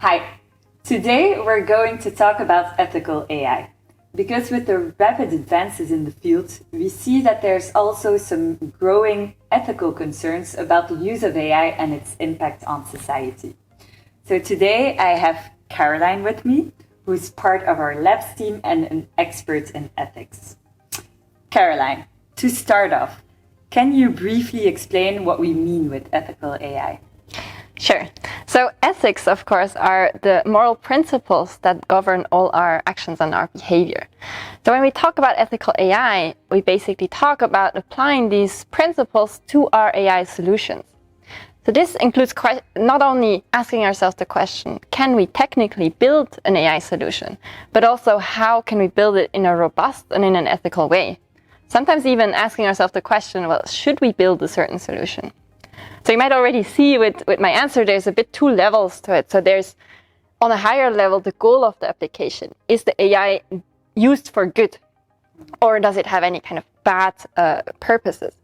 Hi, today we're going to talk about ethical AI. Because with the rapid advances in the field, we see that there's also some growing ethical concerns about the use of AI and its impact on society. So today I have Caroline with me, who's part of our labs team and an expert in ethics. Caroline, to start off, can you briefly explain what we mean with ethical AI? Sure. So ethics, of course, are the moral principles that govern all our actions and our behavior. So when we talk about ethical AI, we basically talk about applying these principles to our AI solutions. So this includes not only asking ourselves the question, can we technically build an AI solution, but also how can we build it in a robust and in an ethical way? Sometimes even asking ourselves the question, well, should we build a certain solution? So you might already see with my answer, there's a bit two levels to it. So there's, on a higher level, the goal of the application. Is the AI used for good? Or does it have any kind of bad purposes?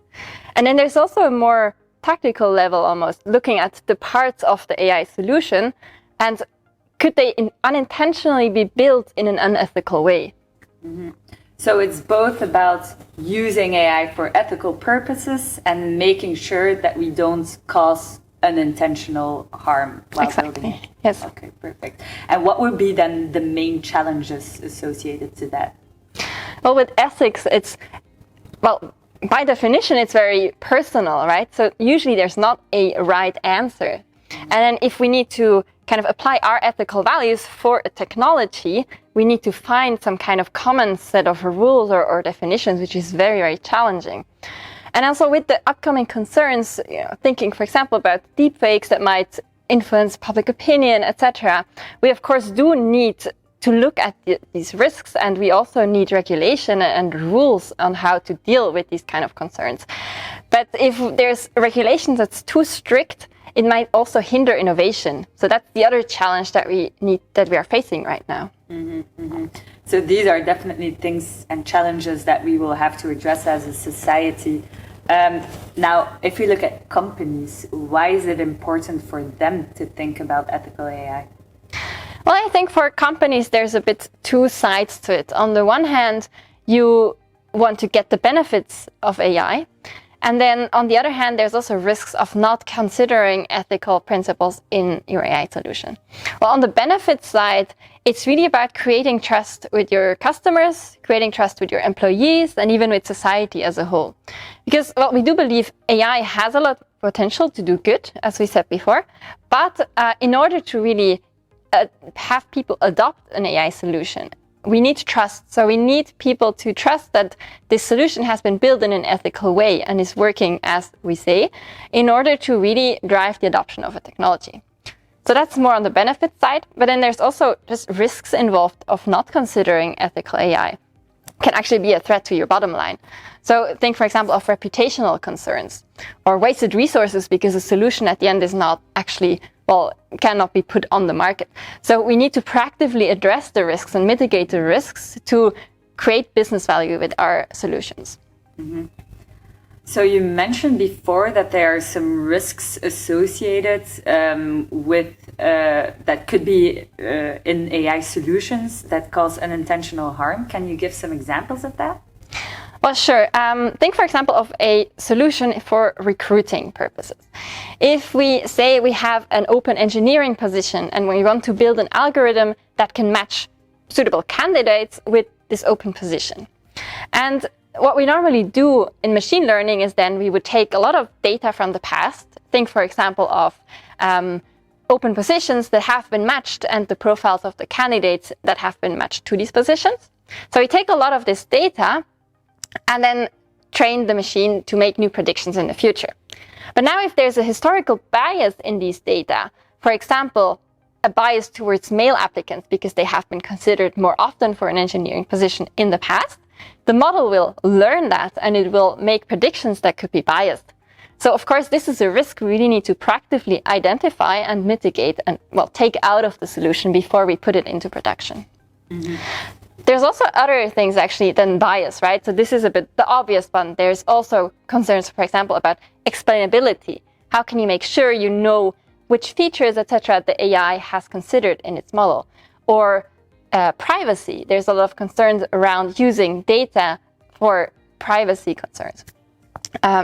And then there's also a more tactical level, almost, looking at the parts of the AI solution and could they unintentionally be built in an unethical way? Mm-hmm. So it's both about using AI for ethical purposes and making sure that we don't cause unintentional harm while building it. Yes. Okay, perfect. And what would be then the main challenges associated to that? Well, with ethics, by definition, it's very personal, right? So usually there's not a right answer. And then if we need to kind of apply our ethical values for a technology, we need to find some kind of common set of rules or definitions, which is very, very challenging. And also with the upcoming concerns, thinking, for example, about deepfakes that might influence public opinion, etc., we of course do need to look at these risks, and we also need regulation and rules on how to deal with these kind of concerns. But if there's regulations that's too strict, it might also hinder innovation. So that's the other challenge that we are facing right now. Mm-hmm, mm-hmm. So these are definitely things and challenges that we will have to address as a society. Now, if we look at companies, why is it important for them to think about ethical AI? Well, I think for companies, there's a bit two sides to it. On the one hand, you want to get the benefits of AI. And then on the other hand, there's also risks of not considering ethical principles in your AI solution. Well, on the benefit side, it's really about creating trust with your customers, creating trust with your employees, and even with society as a whole. Because, well, we do believe AI has a lot of potential to do good, as we said before. But in order to really have people adopt an AI solution, we need trust. So we need people to trust that this solution has been built in an ethical way and is working as we say, in order to really drive the adoption of a technology. So that's more on the benefit side. But then there's also just risks involved of not considering ethical AI. Can actually be a threat to your bottom line. So think, for example, of reputational concerns or wasted resources because a solution at the end is not actually, cannot be put on the market. So we need to proactively address the risks and mitigate the risks to create business value with our solutions. Mm-hmm. So you mentioned before that there are some risks associated with that could be in AI solutions that cause unintentional harm. Can you give some examples of that? Well, sure. Think, for example, of a solution for recruiting purposes. If we say we have an open engineering position and we want to build an algorithm that can match suitable candidates with this open position. And what we normally do in machine learning is then we would take a lot of data from the past. Think, for example, of open positions that have been matched and the profiles of the candidates that have been matched to these positions. So we take a lot of this data and then train the machine to make new predictions in the future. But now if there's a historical bias in these data, for example, a bias towards male applicants because they have been considered more often for an engineering position in the past, the model will learn that and it will make predictions that could be biased. So of course, this is a risk we really need to proactively identify and mitigate and, take out of the solution before we put it into production. Mm-hmm. There's also other things actually than bias, right? So this is a bit the obvious one. There's also concerns, for example, about explainability. How can you make sure you know which features, etc., the AI has considered in its model. Or privacy. There's a lot of concerns around using data for privacy concerns.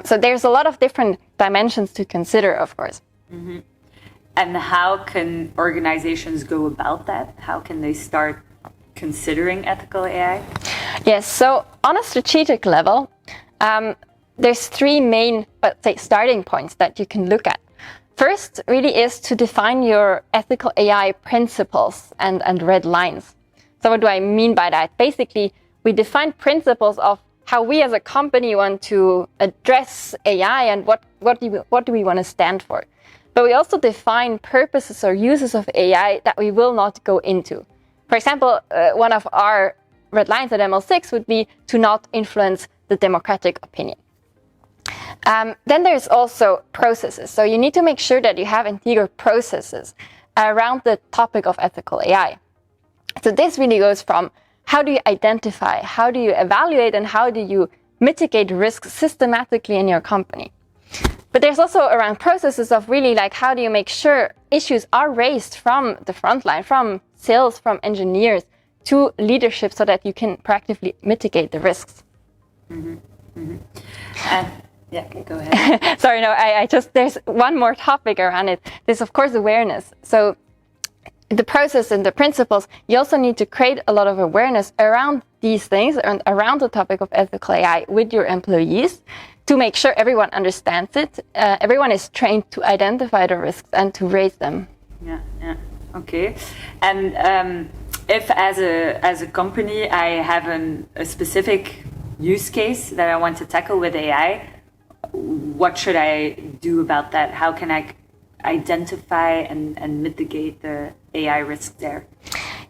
So there's a lot of different dimensions to consider, of course. Mm-hmm. And how can organizations go about that? How can they start considering ethical AI? Yes, so on a strategic level, there's three main, let's say, starting points that you can look at. First really is to define your ethical AI principles and red lines. So what do I mean by that? Basically, we define principles of how we as a company want to address AI and what do we want to stand for. But we also define purposes or uses of AI that we will not go into. For example, one of our red lines at ML6 would be to not influence the democratic opinion. Then there's also processes. So you need to make sure that you have integral processes around the topic of ethical AI. So this really goes from how do you identify, how do you evaluate, and how do you mitigate risks systematically in your company. But there's also around processes of really like how do you make sure issues are raised from the front line, from sales, from engineers to leadership so that you can proactively mitigate the risks. Mm-hmm. Mm-hmm. Yeah, go ahead. Sorry, no, there's one more topic around it. There's, of course, awareness. So the process and the principles, you also need to create a lot of awareness around these things and around the topic of ethical AI with your employees to make sure everyone understands it. Everyone is trained to identify the risks and to raise them. Yeah, okay. And if as a company I have a specific use case that I want to tackle with AI, what should I do about that? How can I identify and mitigate the AI risk there?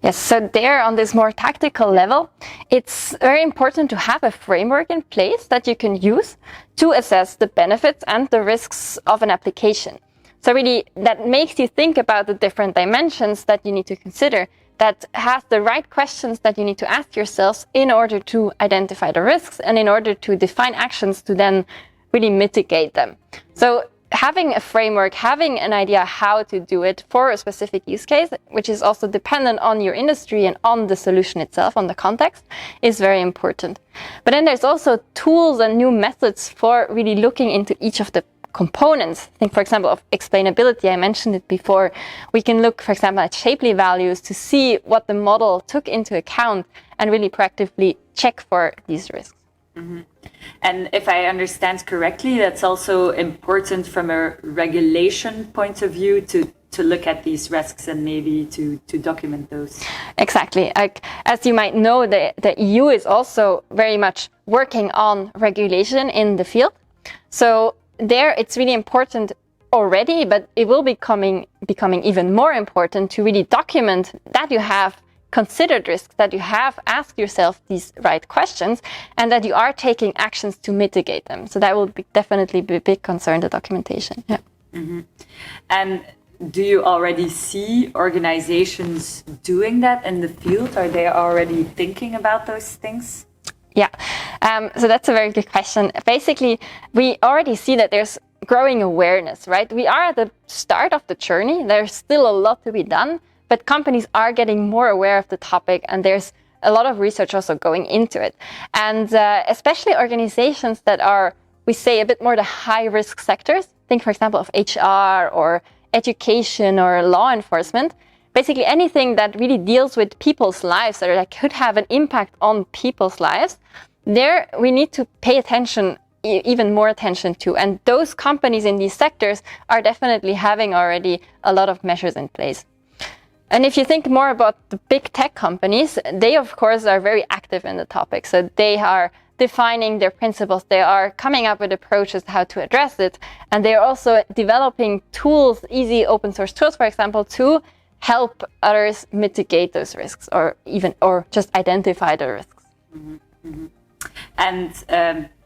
Yes, so there on this more tactical level, it's very important to have a framework in place that you can use to assess the benefits and the risks of an application. So really that makes you think about the different dimensions that you need to consider, that has the right questions that you need to ask yourselves in order to identify the risks and in order to define actions to then really mitigate them. So having a framework, having an idea how to do it for a specific use case, which is also dependent on your industry and on the solution itself, on the context, is very important. But then there's also tools and new methods for really looking into each of the components. Think, for example, of explainability. I mentioned it before. We can look, for example, at Shapley values to see what the model took into account and really proactively check for these risks. Mm-hmm. And if I understand correctly, that's also important from a regulation point of view to look at these risks and maybe to document those. Exactly. As you might know, the EU is also very much working on regulation in the field. So there it's really important already, but it will be becoming even more important to really document that you have considered risks, that you have asked yourself these right questions, and that you are taking actions to mitigate them. So that will definitely be a big concern, the documentation. Yeah. Mm-hmm. And do you already see organizations doing that in the field? Are they already thinking about those things? Yeah, so that's a very good question. Basically, we already see that there's growing awareness, right? We are at the start of the journey. There's still a lot to be done, but companies are getting more aware of the topic, and there's a lot of research also going into it. And especially organizations that are, we say, a bit more the high-risk sectors. Think, for example, of HR or education or law enforcement. Basically anything that really deals with people's lives or that could have an impact on people's lives, there we need to pay attention, even more attention to. And those companies in these sectors are definitely having already a lot of measures in place. And if you think more about the big tech companies, they of course are very active in the topic. So they are defining their principles, they are coming up with approaches how to address it, and they are also developing tools, easy open source tools, for example, to help others mitigate those risks or just identify the risks. Mm-hmm. Mm-hmm. And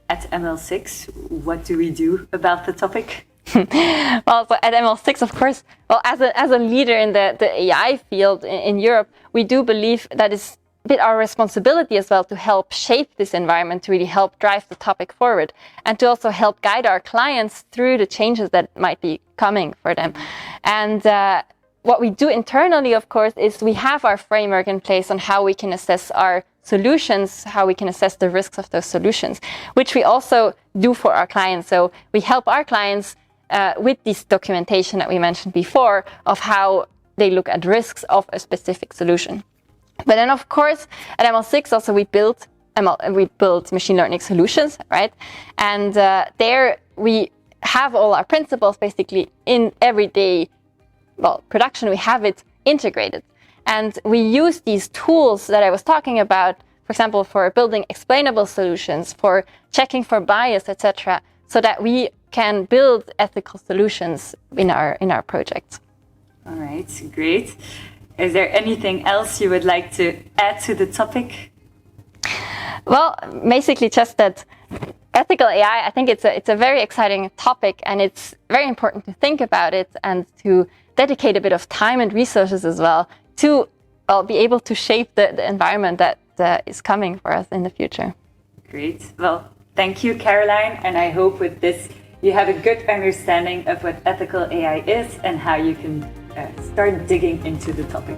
at ML6, what do we do about the topic? Well, so at ML6, of course, well, as a leader in the AI field in Europe, we do believe that it's bit our responsibility as well to help shape this environment, to really help drive the topic forward, and to also help guide our clients through the changes that might be coming for them. And what we do internally, of course, is we have our framework in place on how we can assess our solutions, how we can assess the risks of those solutions, which we also do for our clients. So we help our clients with this documentation that we mentioned before of how they look at risks of a specific solution. But then, of course, at ML6 also we build machine learning solutions, right? And there we have all our principles basically in everyday production. We have it integrated. And we use these tools that I was talking about, for example, for building explainable solutions, for checking for bias, etc., so that we can build ethical solutions in our projects. All right, great. Is there anything else you would like to add to the topic? Well, basically just that ethical AI, I think it's a very exciting topic, and it's very important to think about it and to dedicate a bit of time and resources as well to be able to shape the environment that is coming for us in the future. Great. Well, thank you, Caroline. And I hope with this you have a good understanding of what ethical AI is and how you can start digging into the topic.